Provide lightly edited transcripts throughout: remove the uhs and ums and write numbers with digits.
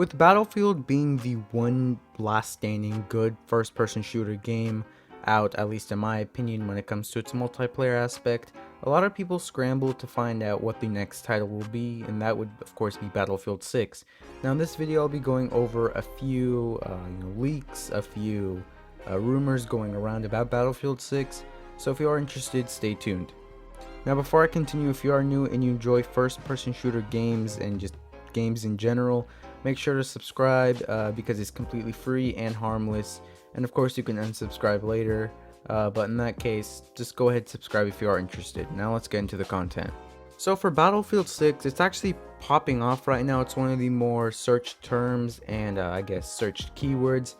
With Battlefield being the one last standing good first-person shooter game out, at least in my opinion, when it comes to its multiplayer aspect, a lot of people scramble to find out what the next title will be, and that would of course be Battlefield 6. Now in this video I'll be going over a few leaks, a few rumors going around about Battlefield 6, so if you are interested, stay tuned. Now before I continue, if you are new and you enjoy first-person shooter games and just games in general, make sure to subscribe because it's completely free and harmless, and of course you can unsubscribe later, but in that case just go ahead and subscribe if you are interested. Now let's get into the content. So for Battlefield 6, it's actually popping off right now. It's one of the more searched terms and I guess searched keywords,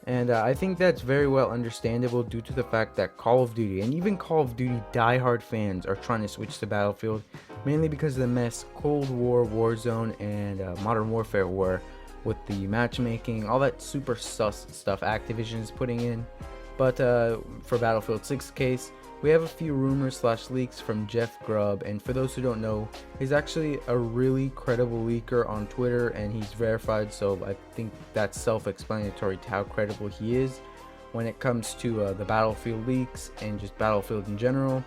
and I think that's very well understandable due to the fact that Call of Duty and even Call of Duty diehard fans are trying to switch to Battlefield, mainly because of the mess Cold War, Warzone, and Modern Warfare were with the matchmaking, all that super sus stuff Activision is putting in. But for Battlefield 6 case, we have a few rumors slash leaks from Jeff Grubb, and for those who don't know, he's actually a really credible leaker on Twitter, and he's verified, so I think that's self-explanatory to how credible he is when it comes to the Battlefield leaks and just Battlefield in general.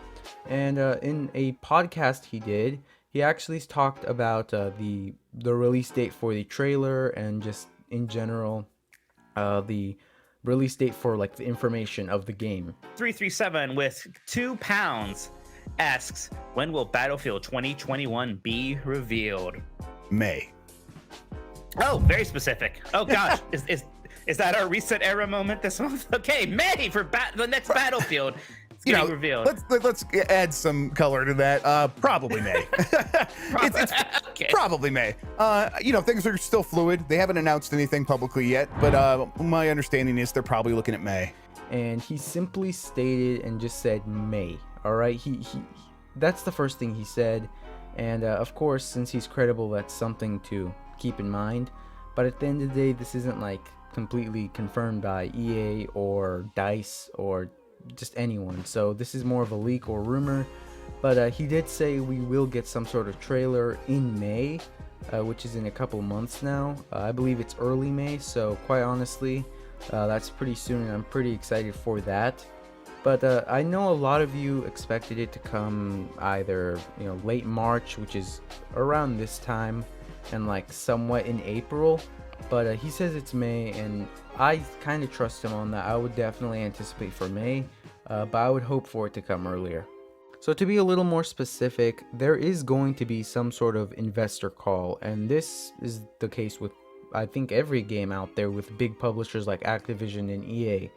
And in a podcast he did, he actually talked about the release date for the trailer and just in general the release date for like the information of the game. 337 with £2 asks, when will Battlefield 2021 be revealed? May. Oh, very specific. Oh gosh, is that our recent era moment this month? Okay, May for the next Battlefield. It's getting revealed. Let's add some color to that. Probably May. it's Okay. Probably May. Things are still fluid. They haven't announced anything publicly yet, but my understanding is they're probably looking at May. And he simply stated and just said May. All right, he that's the first thing he said, and of course, since he's credible, that's something to keep in mind. But at the end of the day, this isn't like completely confirmed by EA or DICE or just anyone, so this is more of a leak or rumor. But he did say we will get some sort of trailer in May, which is in a couple months now. I believe it's early May, so quite honestly, that's pretty soon, and I'm pretty excited for that. But I know a lot of you expected it to come either late March, which is around this time, and like somewhat in April. But he says it's May, and I kind of trust him on that. I would definitely anticipate for May, but I would hope for it to come earlier. So to be a little more specific, there is going to be some sort of investor call, and this is the case with I think every game out there with big publishers like Activision and EA.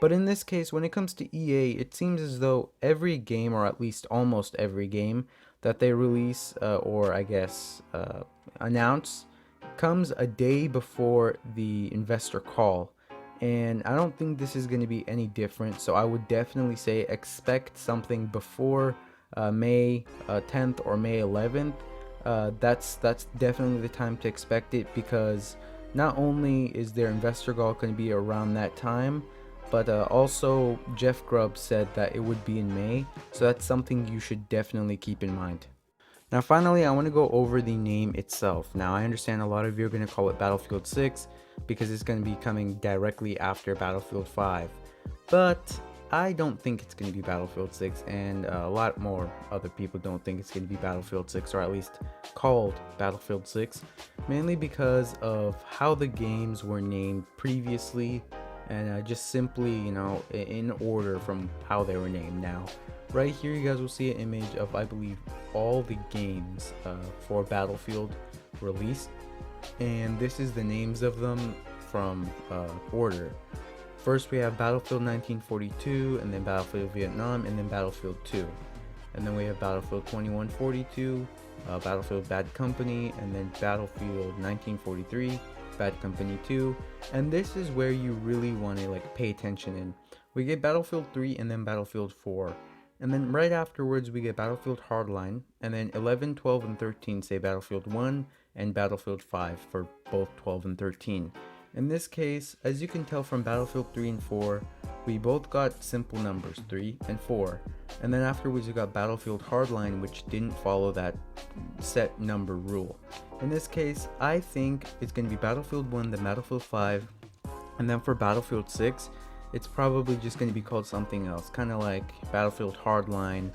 But in this case, when it comes to EA, it seems as though every game, or at least almost every game that they release or I guess announce, comes a day before the investor call, and I don't think this is going to be any different. So I would definitely say expect something before May 10th or May 11th. That's definitely the time to expect it, because not only is their investor call going to be around that time, but also Jeff Grubb said that it would be in May, so that's something you should definitely keep in mind. Now finally, I want to go over the name itself. Now I understand a lot of you are going to call it Battlefield 6 because it's going to be coming directly after Battlefield 5, but I don't think it's going to be Battlefield 6, and a lot more other people don't think it's going to be Battlefield 6, or at least called Battlefield 6, mainly because of how the games were named previously, and just simply, in order from how they were named. Now right here you guys will see an image of, I believe, all the games for Battlefield released, and this is the names of them from order. First we have Battlefield 1942, and then Battlefield Vietnam, and then Battlefield 2, and then we have Battlefield 2142, Battlefield Bad Company, and then Battlefield 1943, Bad Company 2, and this is where you really want to pay attention in. We get Battlefield 3 and then Battlefield 4. And then right afterwards we get Battlefield Hardline, and then 11, 12, and 13 say Battlefield 1, and Battlefield 5 for both 12 and 13. In this case, as you can tell from Battlefield 3 and 4, we both got simple numbers, 3 and 4. And then afterwards we got Battlefield Hardline, which didn't follow that set number rule. In this case, I think it's going to be Battlefield 1, then Battlefield 5, and then for Battlefield 6, it's probably just going to be called something else, kind of like Battlefield Hardline,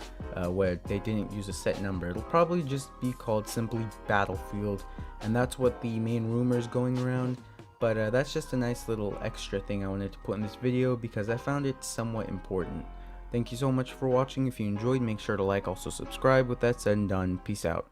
where they didn't use a set number. It'll probably just be called simply Battlefield, and that's what the main rumor is going around. But that's just a nice little extra thing I wanted to put in this video because I found it somewhat important. Thank you so much for watching. If you enjoyed, make sure to like, also subscribe. With that said and done, peace out.